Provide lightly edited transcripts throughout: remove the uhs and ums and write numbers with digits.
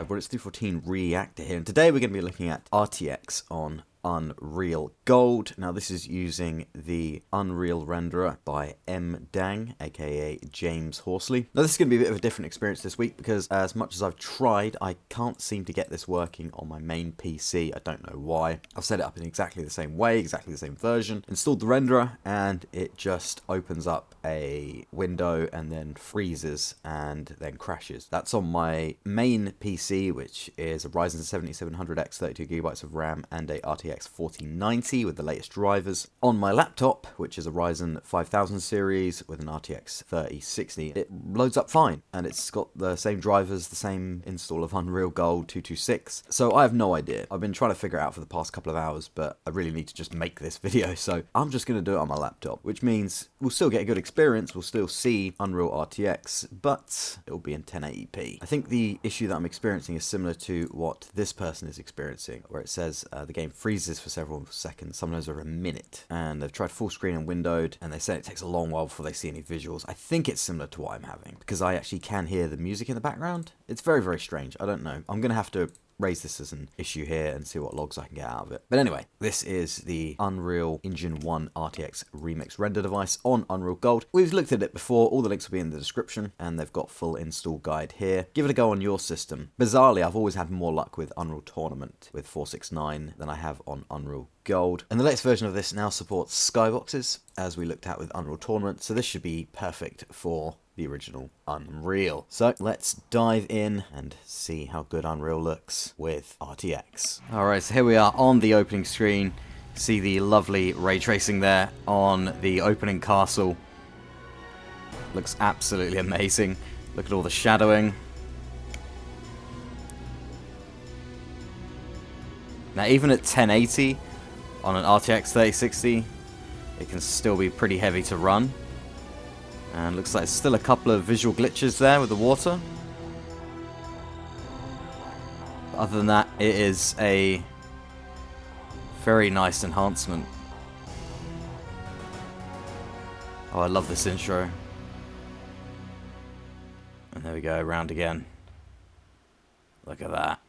I've got its 314 reactor here, and today we're going to be looking at RTX on Unreal Gold. Now this is using the Unreal renderer by Dang, aka James Horsley. Now this is going to be a bit of a different experience this week because as much as I've tried, I can't seem to get this working on my main PC. I don't know why. I've set it up in exactly the same way, exactly the same version, installed the renderer, and it just opens up a window and then freezes and then crashes. That's on my main PC, which is a Ryzen 7700X 32GB of RAM and a RTX 4090 with the latest drivers. On my laptop, which is a Ryzen 5000 series with an RTX 3060, it loads up fine, and it's got the same drivers, the same install of Unreal Gold 226. So I have no idea. I've been trying to figure it out for the past couple of hours, but I really need to just make this video, so I'm just going to do it on my laptop, which means we'll still get a good experience, we'll still see Unreal RTX, but it'll be in 1080p. I think the issue that I'm experiencing is similar to what this person is experiencing, where it says the game freezes for several seconds, sometimes over a minute, and they've tried full screen and windowed, and they said it takes a long while before they see any visuals. I think it's similar to what I'm having, because I actually can hear the music in the background. It's very, very strange. I don't know. I'm going to have to raise this as an issue here and see what logs I can get out of it. But anyway, this is the Unreal Engine 1 RTX Remix render device on Unreal Gold. We've looked at it before, all the links will be in the description, and they've got full install guide here. Give it a go on your system. Bizarrely, I've always had more luck with Unreal Tournament with 469 than I have on Unreal Gold. And the latest version of this now supports skyboxes, as we looked at with Unreal Tournament, so this should be perfect for the original Unreal. So let's dive in and see how good Unreal looks with RTX. Alright, so here we are on the opening screen. See the lovely ray tracing there on the opening castle. Looks absolutely amazing. Look at all the shadowing. Now even at 1080 on an RTX 3060, it can still be pretty heavy to run. And looks like there's still a couple of visual glitches there with the water. But other than that, it is a very nice enhancement. Oh, I love this intro. And there we go, round again. Look at that.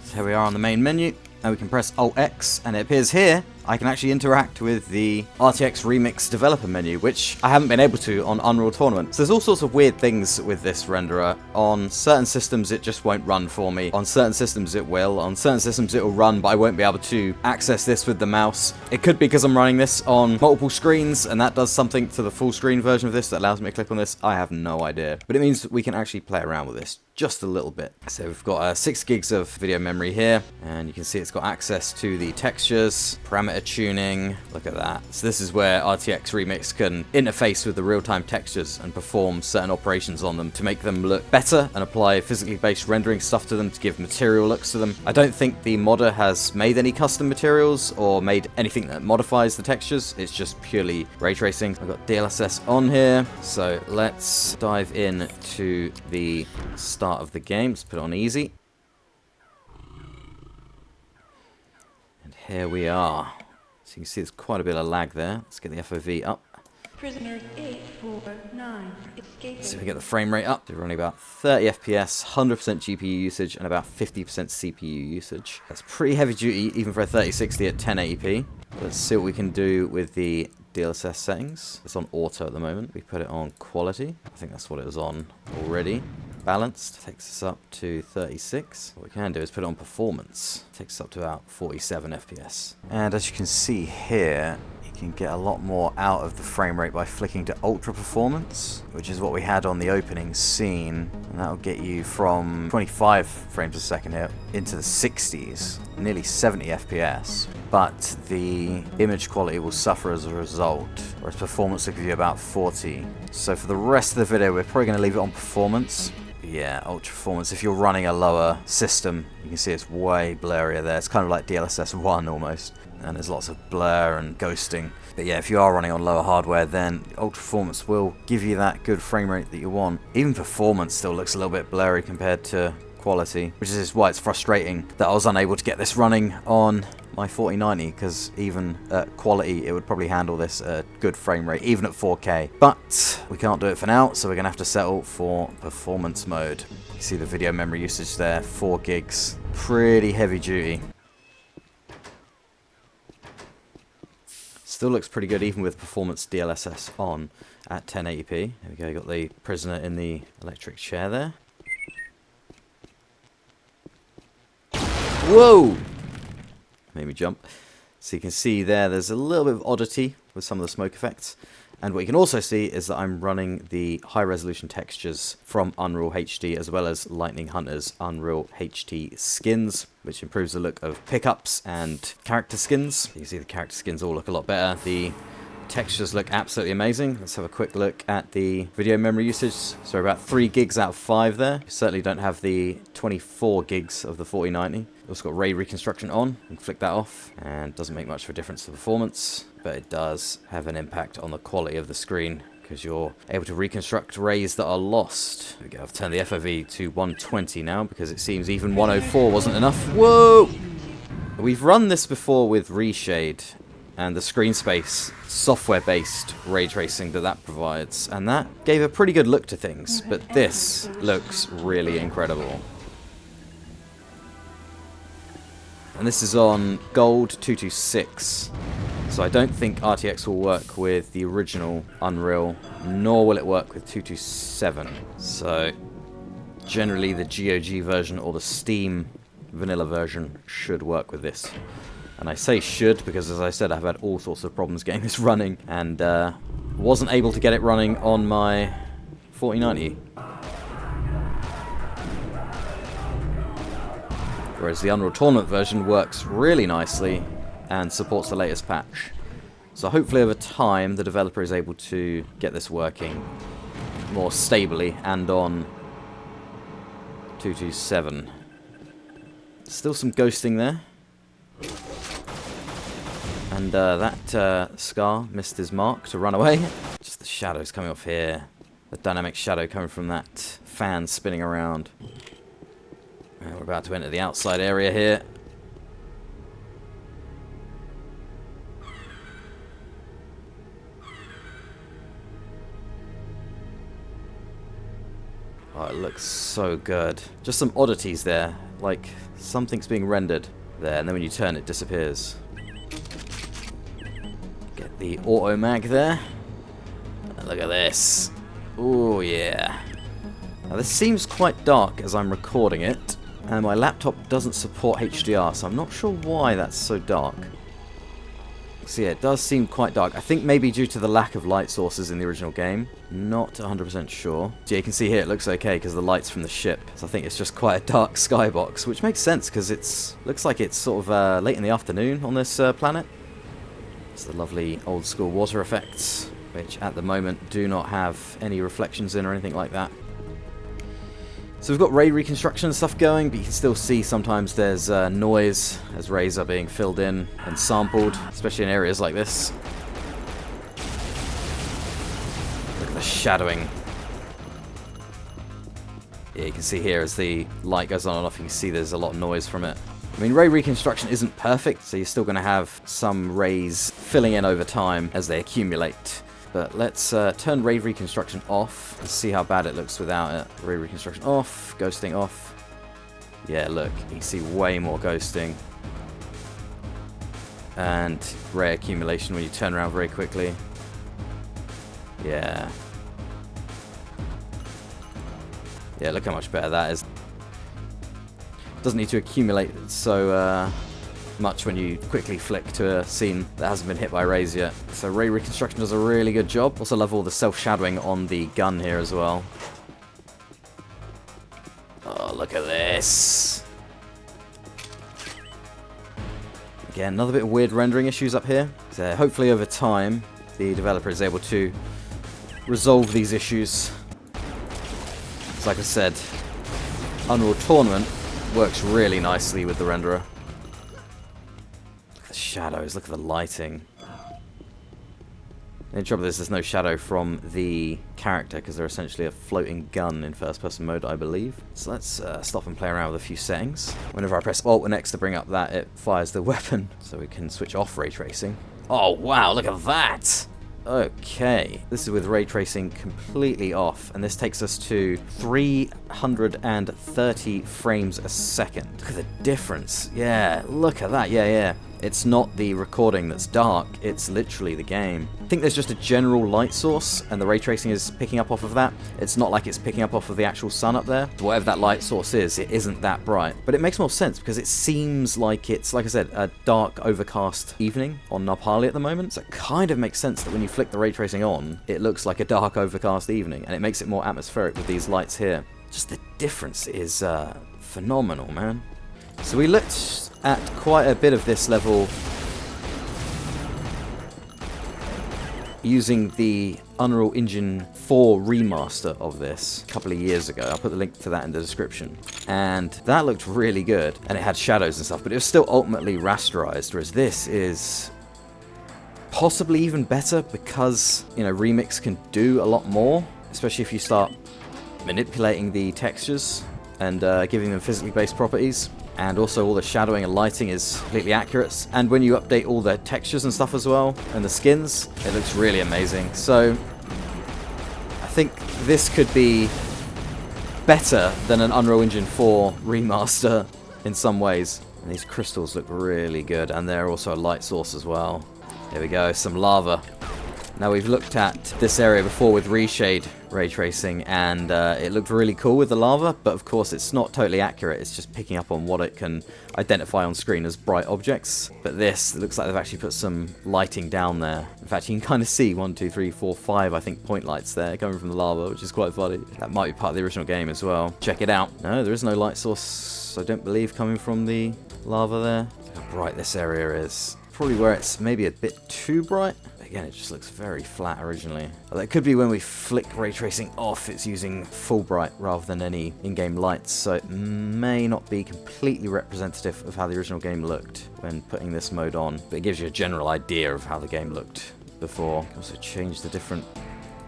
So here we are on the main menu. Now we can press Alt-X, and it appears here I can actually interact with the RTX Remix developer menu, which I haven't been able to on Unreal Tournament. So there's all sorts of weird things with this renderer. On certain systems it just won't run for me. On certain systems it will. On certain systems it will run, but I won't be able to access this with the mouse. It could be because I'm running this on multiple screens, and that does something to the full screen version of this that allows me to click on this. I have no idea. But it means we can actually play around with this just a little bit. So we've got 6 gigs of video memory here, and you can see it's got access to the textures, parameter tuning. Look at that. So this is where RTX Remix can interface with the real-time textures and perform certain operations on them to make them look better and apply physically based rendering stuff to them to give material looks to them. I don't think the modder has made any custom materials or made anything that modifies the textures. It's just purely ray tracing. I've got DLSS on here, so let's dive in to the start of the game. Let's put it on easy. And here we are. So you can see there's quite a bit of lag there. Let's get the FOV up. Prisoners 849 escaping. So we get the frame rate up. We're running about 30 FPS, 100% GPU usage, and about 50% CPU usage. That's pretty heavy duty, even for a 3060 at 1080p. Let's see what we can do with the DLSS settings. It's on auto at the moment. We put it on quality. I think that's what it was on already. Balanced takes us up to 36. What we can do is put it on performance. Takes us up to about 47 FPS. And as you can see here, you can get a lot more out of the frame rate by flicking to ultra performance, which is what we had on the opening scene. And that'll get you from 25 frames a second here into the 60s, nearly 70 FPS. But the image quality will suffer as a result, whereas performance will give you about 40. So for the rest of the video, we're probably going to leave it on performance. Yeah, ultra performance. If you're running a lower system, you can see it's way blurrier there. It's kind of like DLSS 1 almost. And there's lots of blur and ghosting. But yeah, if you are running on lower hardware, then ultra performance will give you that good frame rate that you want. Even performance still looks a little bit blurry compared to quality, which is why it's frustrating that I was unable to get this running on my 4090, because even at quality it would probably handle this at a good frame rate, even at 4K. But we can't do it for now, so we're going to have to settle for performance mode. You see the video memory usage there, 4 gigs. Pretty heavy duty. Still looks pretty good even with performance DLSS on at 1080p. There we go, got the prisoner in the electric chair there. Whoa! Made me jump. So you can see there's a little bit of oddity with some of the smoke effects. And what you can also see is that I'm running the high resolution textures from Unreal HD as well as Lightning Hunter's Unreal HD skins, which improves the look of pickups and character skins. You can see the character skins all look a lot better. The textures look absolutely amazing. Let's have a quick look at the video memory usage. So about 3 gigs out of 5 there. You certainly don't have the 24 gigs of the 4090. Also got ray reconstruction on. You can flick that off, and doesn't make much of a difference to performance, but it does have an impact on the quality of the screen because you're able to reconstruct rays that are lost. There we go. I've turned the FOV to 120 now because it seems even 104 wasn't enough. Whoa! We've run this before with Reshade and the screen space software-based ray tracing that provides, and that gave a pretty good look to things, but this looks really incredible. And this is on Gold 226, so I don't think RTX will work with the original Unreal, nor will it work with 227. So generally the GOG version or the Steam vanilla version should work with this. And I say should because, as I said, I've had all sorts of problems getting this running, and wasn't able to get it running on my 4090. Whereas the Unreal Tournament version works really nicely and supports the latest patch. So hopefully over time the developer is able to get this working more stably and on 227. Still some ghosting there. And that Scar missed his mark to run away. Just the shadows coming off here. The dynamic shadow coming from that fan spinning around. And we're about to enter the outside area here. Oh, it looks so good. Just some oddities there, like something's being rendered there, and then when you turn it disappears. Get the auto mag there. And look at this. Oh yeah. Now this seems quite dark as I'm recording it, and my laptop doesn't support HDR, so I'm not sure why that's so dark. So yeah, it does seem quite dark. I think maybe due to the lack of light sources in the original game. Not 100% sure. So yeah, you can see here it looks okay because the light's from the ship. So I think it's just quite a dark skybox, which makes sense because it looks like it's sort of late in the afternoon on this planet. It's the lovely old school water effects, which at the moment do not have any reflections in or anything like that. So we've got ray reconstruction and stuff going, but you can still see sometimes there's noise as rays are being filled in and sampled, especially in areas like this. Look at the shadowing. Yeah, you can see here as the light goes on and off, you can see there's a lot of noise from it. I mean, ray reconstruction isn't perfect, so you're still going to have some rays filling in over time as they accumulate. But let's turn ray reconstruction off and see how bad it looks without it. Ray reconstruction off, ghosting off. Yeah, look, you can see way more ghosting. And ray accumulation when you turn around very quickly. Yeah. Yeah, look how much better that is. Doesn't need to accumulate so much when you quickly flick to a scene that hasn't been hit by rays yet. So ray reconstruction does a really good job. Also love all the self-shadowing on the gun here as well. Oh, look at this. Again, another bit of weird rendering issues up here. So hopefully over time the developer is able to resolve these issues. So like I said, Unreal Tournament works really nicely with the renderer. Look at the shadows, look at the lighting. The trouble is there's no shadow from the character because they're essentially a floating gun in first-person mode, I believe. So let's stop and play around with a few settings. Whenever I press Alt and X to bring up that, it fires the weapon, so we can switch off ray tracing. Oh wow, look at that! Okay, this is with ray tracing completely off, and this takes us to 330 frames a second. Look at the difference. Yeah, look at that. Yeah. It's not the recording that's dark, it's literally the game. I think there's just a general light source, and the ray tracing is picking up off of that. It's not like it's picking up off of the actual sun up there. Whatever that light source is, it isn't that bright. But it makes more sense, because it seems like it's, like I said, a dark, overcast evening on Nabhali at the moment. So it kind of makes sense that when you flick the ray tracing on, it looks like a dark, overcast evening, and it makes it more atmospheric with these lights here. Just the difference is phenomenal, man. So we looked at quite a bit of this level using the Unreal Engine 4 remaster of this a couple of years ago. I'll put the link to that in the description. And that looked really good, and it had shadows and stuff, but it was still ultimately rasterized, whereas this is possibly even better because, you know, Remix can do a lot more, especially if you start manipulating the textures and giving them physically based properties. And also all the shadowing and lighting is completely accurate. And when you update all the textures and stuff as well, and the skins, it looks really amazing. So I think this could be better than an Unreal Engine 4 remaster in some ways. And these crystals look really good, and they're also a light source as well. There we go, some lava. Now we've looked at this area before with reshade ray tracing, and it looked really cool with the lava, but of course it's not totally accurate. It's just picking up on what it can identify on screen as bright objects. But this, it looks like they've actually put some lighting down there. In fact, you can kind of see 1, 2, 3, 4, 5, I think, point lights there coming from the lava, which is quite funny. That might be part of the original game as well. Check it out. No, there is no light source, I don't believe, coming from the lava there. Look how bright this area is. Probably where it's maybe a bit too bright. Again, it just looks very flat originally. But that could be when we flick ray tracing off, it's using full bright rather than any in-game lights, so it may not be completely representative of how the original game looked when putting this mode on, but it gives you a general idea of how the game looked before. You can also change the different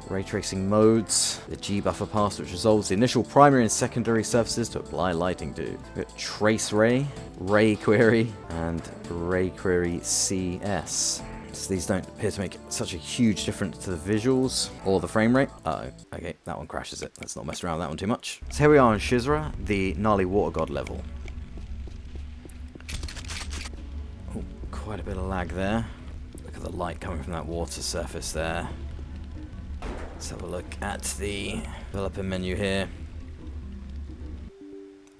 ray tracing modes. The G buffer pass, which resolves the initial primary and secondary surfaces to apply lighting to. We've got trace ray, ray query, and ray query CS. So these don't appear to make such a huge difference to the visuals or the frame rate. Uh-oh, okay, that one crashes it. Let's not mess around with that one too much. So here we are in Shizra, the gnarly water god level. Oh, quite a bit of lag there. Look at the light coming from that water surface there. Let's have a look at the developer menu here.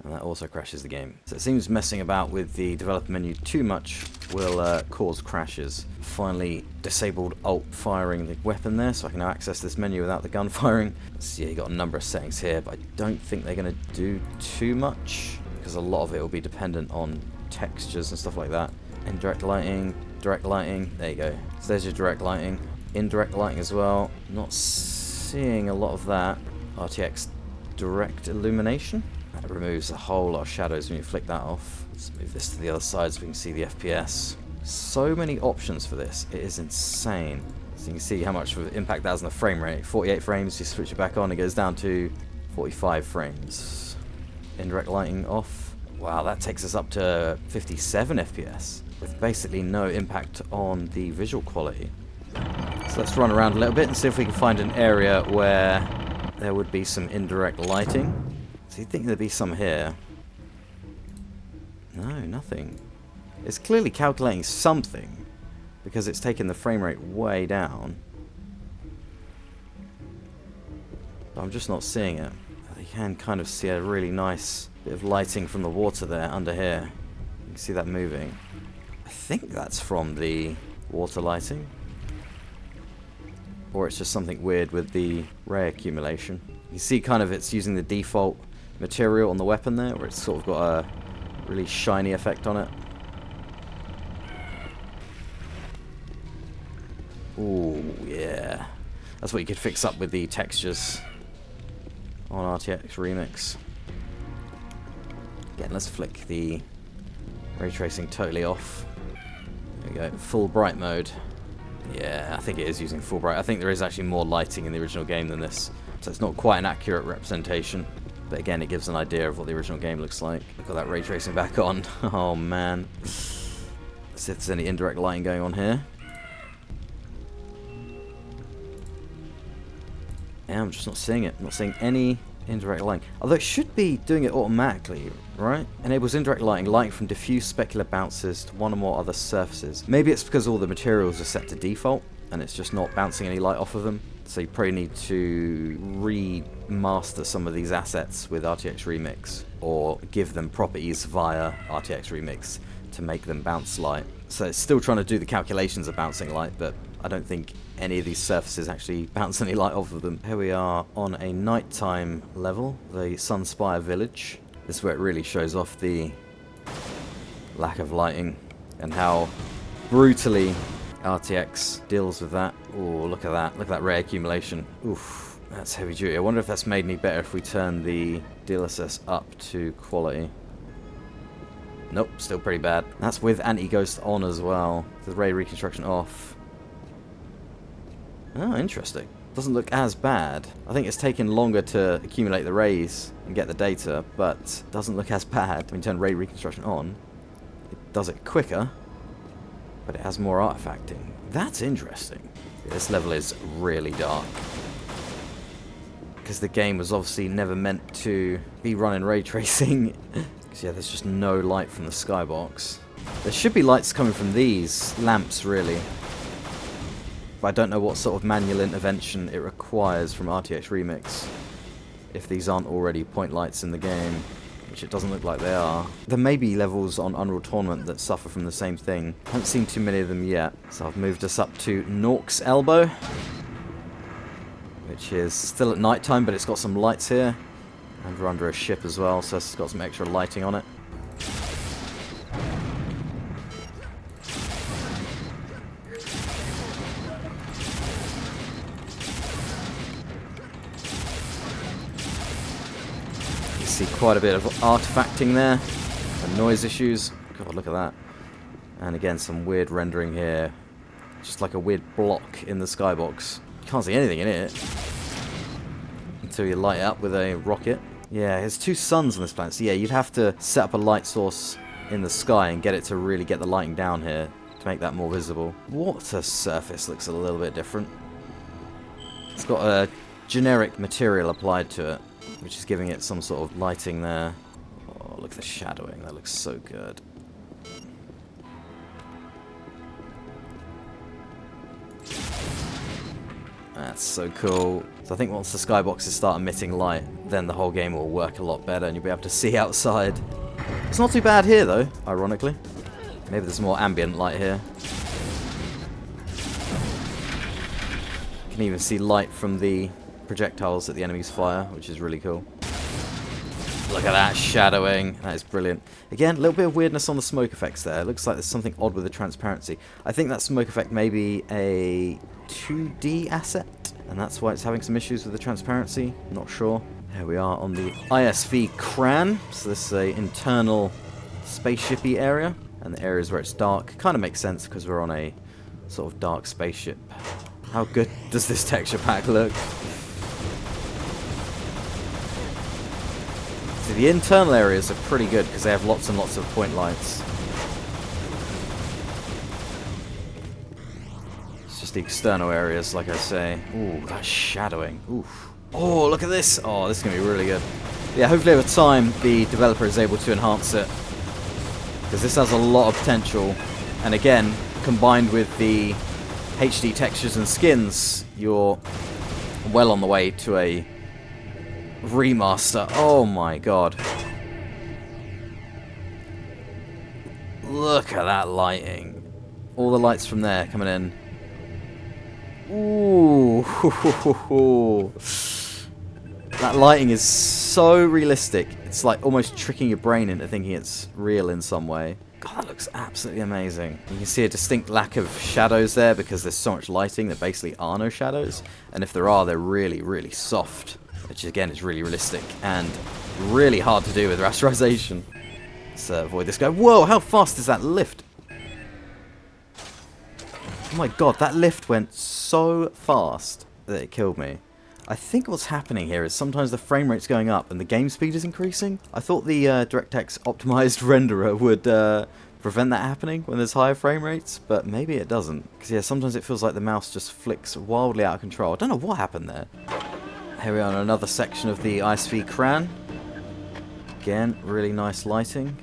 And that also crashes the game. So it seems messing about with the developer menu too much will cause crashes. Finally disabled alt firing the weapon there, so I can now access this menu without the gun firing. So yeah, you got a number of settings here, but I don't think they're going to do too much, because a lot of it will be dependent on textures and stuff like that. Indirect lighting, direct lighting, there you go. So there's your direct lighting. Indirect lighting as well, not seeing a lot of that. RTX direct illumination. That removes a whole lot of shadows when you flick that off. Let's move this to the other side so we can see the FPS. So many options for this, it is insane. So you can see how much of an impact that has on the frame rate. 48 frames, you switch it back on, it goes down to 45 frames. Indirect lighting off. Wow, that takes us up to 57 FPS, with basically no impact on the visual quality. So let's run around a little bit and see if we can find an area where there would be some indirect lighting. So you'd think there'd be some here. No, nothing. It's clearly calculating something, because it's taking the frame rate way down. But I'm just not seeing it. You can kind of see a really nice bit of lighting from the water there under here. You can see that moving. I think that's from the water lighting. Or it's just something weird with the ray accumulation. You see kind of it's using the default material on the weapon there, where it's sort of got a really shiny effect on it. Ooh, yeah. That's what you could fix up with the textures on RTX Remix. Again, let's flick the ray tracing totally off. There we go, full bright mode. Yeah, I think it is using full bright. I think there is actually more lighting in the original game than this. So it's not quite an accurate representation. But again, it gives an idea of what the original game looks like. Look at that ray tracing back on. Oh, man. Let's see if there's any indirect lighting going on here. Yeah, I'm just not seeing it. I'm not seeing any indirect lighting. Although it should be doing it automatically, right? Enables indirect lighting from diffuse specular bounces to one or more other surfaces. Maybe it's because all the materials are set to default and it's just not bouncing any light off of them. So you probably need to remaster some of these assets with RTX Remix or give them properties via RTX Remix to make them bounce light. So it's still trying to do the calculations of bouncing light, but I don't think any of these surfaces actually bounce any light off of them. Here we are on a nighttime level, the Sunspire village. This is where it really shows off the lack of lighting and how brutally RTX deals with that. Oh, look at that. Look at that ray accumulation. Oof, that's heavy duty. I wonder if that's made any better if we turn the DLSS up to quality. Nope, still pretty bad. That's with anti-ghost on as well. The ray reconstruction off. Oh, interesting. Doesn't look as bad. I think it's taken longer to accumulate the rays and get the data, but doesn't look as bad. When you turn ray reconstruction on, it does it quicker, but it has more artifacting. That's interesting. This level is really dark. Because the game was obviously never meant to be running ray tracing. Because yeah, there's just no light from the skybox. There should be lights coming from these lamps, really. But I don't know what sort of manual intervention it requires from RTX Remix if these aren't already point lights in the game, which it doesn't look like they are. There may be levels on Unreal Tournament that suffer from the same thing. I haven't seen too many of them yet, so I've moved us up to Nork's Elbow, which is still at night time, but it's got some lights here, and we're under a ship as well, so it's got some extra lighting on it. See quite a bit of artifacting there and noise issues. God, look at that. And again, some weird rendering here. Just like a weird block in the skybox. You can't see anything in it until you light it up with a rocket. Yeah, there's two suns on this planet. So yeah, you'd have to set up a light source in the sky and get it to really get the lighting down here to make that more visible. Water surface looks a little bit different. It's got a generic material applied to it, which is giving it some sort of lighting there. Oh, look at the shadowing. That looks so good. That's so cool. So I think once the skyboxes start emitting light, then the whole game will work a lot better and you'll be able to see outside. It's not too bad here, though, ironically. Maybe there's more ambient light here. You can even see light from the projectiles that the enemies fire, which is really cool. Look at that shadowing. That is brilliant. Again, a little bit of weirdness on the smoke effects there. It looks like there's something odd with the transparency. I think that smoke effect may be a 2D asset, and that's why it's having some issues with the transparency. Not sure. Here we are on the ISV Kran. So this is an internal spaceshipy area, and the areas where it's dark kind of makes sense because we're on a sort of dark spaceship. How good does this texture pack look? So the internal areas are pretty good because they have lots and lots of point lights. It's just the external areas, like I say. Ooh, that shadowing. Oof. Oh, look at this. Oh, this is going to be really good. Yeah, hopefully over time the developer is able to enhance it, because this has a lot of potential. And again, combined with the HD textures and skins, you're well on the way to a remaster. Oh my god. Look at that lighting. All the lights from there coming in. Ooh. That lighting is so realistic. It's like almost tricking your brain into thinking it's real in some way. God, that looks absolutely amazing. You can see a distinct lack of shadows there because there's so much lighting. There basically are no shadows. And if there are, they're really, really soft. Which again is really realistic and really hard to do with rasterization. Let's avoid this guy. Whoa, how fast is that lift? Oh my god, that lift went so fast that it killed me. I think what's happening here is sometimes the frame rate's going up and the game speed is increasing. I thought the DirectX optimized renderer would prevent that happening when there's higher frame rates, but maybe it doesn't. Because yeah, sometimes it feels like the mouse just flicks wildly out of control. I don't know what happened there. Here we are on another section of the ISV Cran. Again, really nice lighting.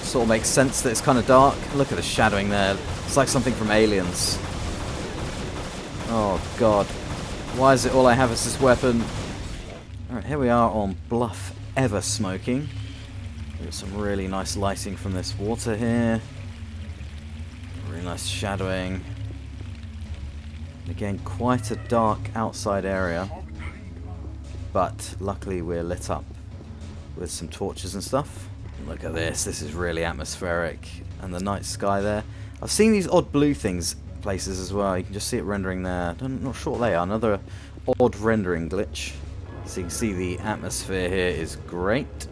Sort of makes sense that it's kind of dark. Look at the shadowing there. It's like something from Aliens. Oh god. Why is it all I have is this weapon? Alright, here we are on Bluff Ever Smoking. We've got some really nice lighting from this water here. Really nice shadowing. Again, quite a dark outside area. But luckily we're lit up with some torches and stuff. Look at this. This is really atmospheric. And the night sky there. I've seen these odd blue things places as well. You can just see it rendering there. I'm not sure what they are. Another odd rendering glitch. So you can see the atmosphere here is great.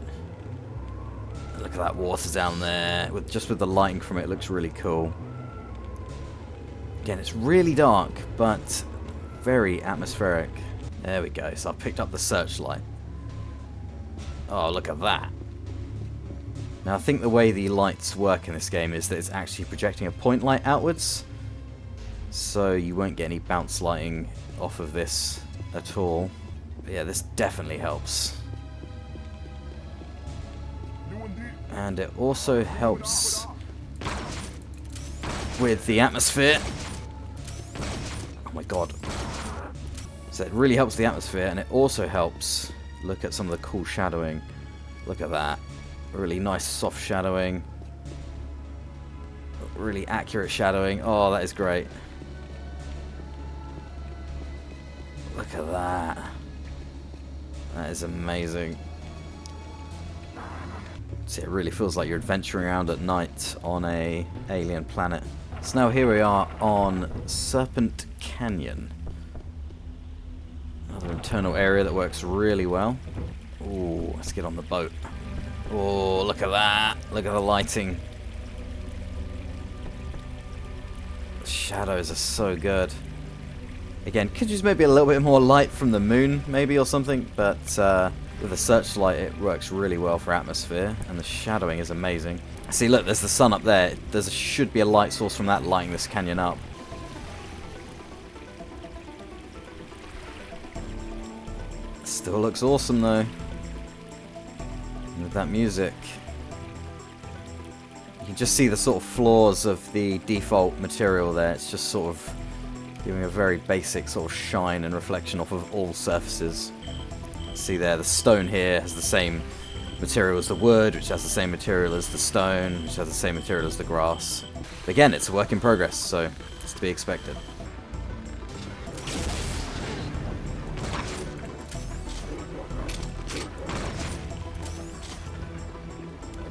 Look at that water down there. Just with the lighting from it, it looks really cool. Again, it's really dark, but very atmospheric. There we go. So I've picked up the searchlight. Oh, look at that. Now, I think the way the lights work in this game is that it's actually projecting a point light outwards. So you won't get any bounce lighting off of this at all. But yeah, this definitely helps. And it also helps with the atmosphere. Oh my god. So it really helps the atmosphere, and it also helps look at some of the cool shadowing. Look at that. Really nice soft shadowing. Really accurate shadowing. Oh, that is great. Look at that. That is amazing. See, it really feels like you're adventuring around at night on a alien planet. So now here we are on Serpent Canyon. Another internal area that works really well. Ooh, let's get on the boat. Oh, look at that. Look at the lighting. The shadows are so good. Again, could use maybe a little bit more light from the moon, maybe, or something, but with the searchlight it works really well for atmosphere, and the shadowing is amazing. See, look, there's the sun up there. There should be a light source from that lighting this canyon up. Still looks awesome, though. And with that music, you can just see the sort of flaws of the default material there. It's just sort of giving a very basic sort of shine and reflection off of all surfaces. See there, the stone here has the same material as the wood, which has the same material as the stone, which has the same material as the grass. But again, it's a work in progress, so it's to be expected.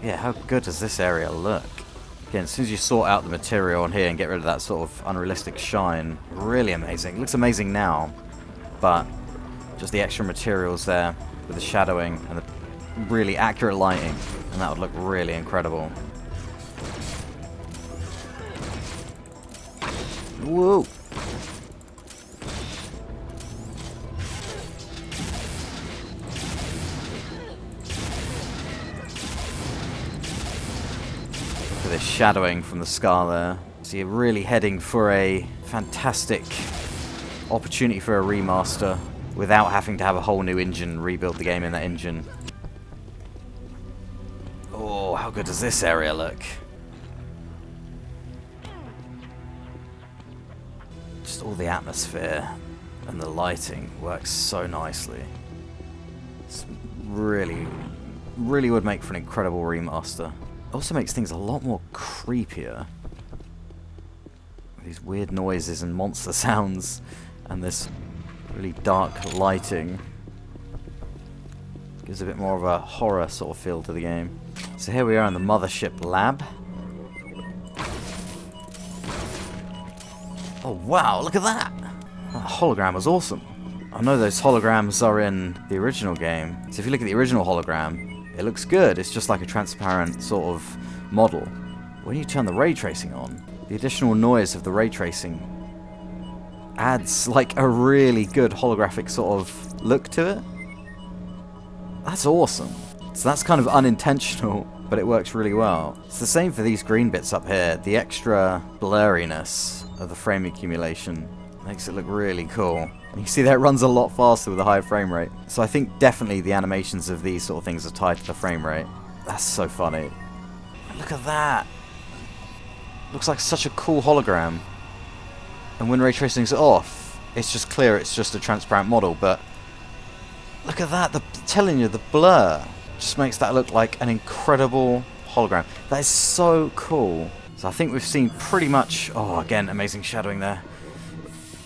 Yeah, how good does this area look? Again, as soon as you sort out the material on here and get rid of that sort of unrealistic shine, really amazing. It looks amazing now, but just the extra materials there with the shadowing and the really accurate lighting, and that would look really incredible. Whoa! Look at this shadowing from the scar there. So you're really heading for a fantastic opportunity for a remaster without having to have a whole new engine, rebuild the game in that engine. Oh, how good does this area look? Just all the atmosphere and the lighting works so nicely. It's really would make for an incredible remaster. It also makes things a lot more creepier. These weird noises and monster sounds and this really dark lighting. Gives a bit more of a horror sort of feel to the game. So here we are in the Mothership Lab. Oh wow, look at that! That hologram was awesome. I know those holograms are in the original game. So if you look at the original hologram, it looks good. It's just like a transparent sort of model. When you turn the ray tracing on, The additional noise of the ray tracing adds like a really good holographic sort of look to it. That's awesome. So that's kind of unintentional, but it works really well. It's the same for these green bits up here. The extra blurriness of the frame accumulation makes it look really cool. And you can see that it runs a lot faster with a higher frame rate. So I think definitely the animations of these sort of things are tied to the frame rate. That's so funny. Look at that. Looks like such a cool hologram. And when ray tracing's off, it's just clear, it's just a transparent model, but look at that, telling you, the blur just makes that look like an incredible hologram. That is so cool. So I think we've seen pretty much, oh, again, amazing shadowing there.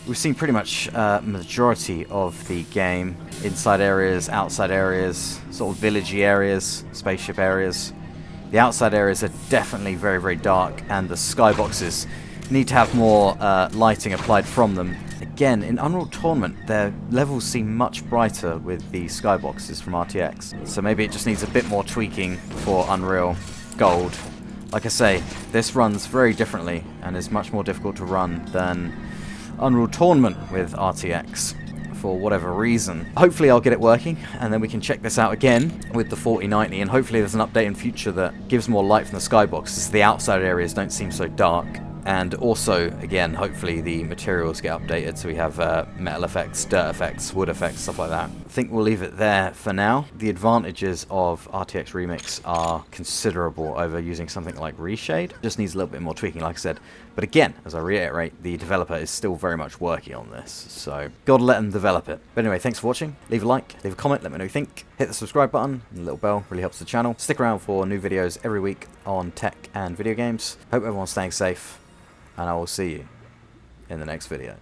We've seen pretty much majority of the game. Inside areas, outside areas, sort of villagey areas, spaceship areas. The outside areas are definitely very, very dark, and the skyboxes need to have more lighting applied from them. Again, in Unreal Tournament, their levels seem much brighter with the skyboxes from RTX. So maybe it just needs a bit more tweaking for Unreal Gold. Like I say, this runs very differently and is much more difficult to run than Unreal Tournament with RTX for whatever reason. Hopefully I'll get it working, and then we can check this out again with the 4090, and hopefully there's an update in future that gives more light from the skyboxes. The outside areas don't seem so dark. And also, again, hopefully the materials get updated so we have metal effects, dirt effects, wood effects, stuff like that. I think we'll leave it there for now. The advantages of RTX Remix are considerable over using something like Reshade. Just needs a little bit more tweaking, like I said. But again, as I reiterate, the developer is still very much working on this, so gotta let them develop it. But anyway, thanks for watching. Leave a like, leave a comment, let me know what you think. Hit the subscribe button and the little bell, really helps the channel. Stick around for new videos every week on tech and video games. Hope everyone's staying safe, and I will see you in the next video.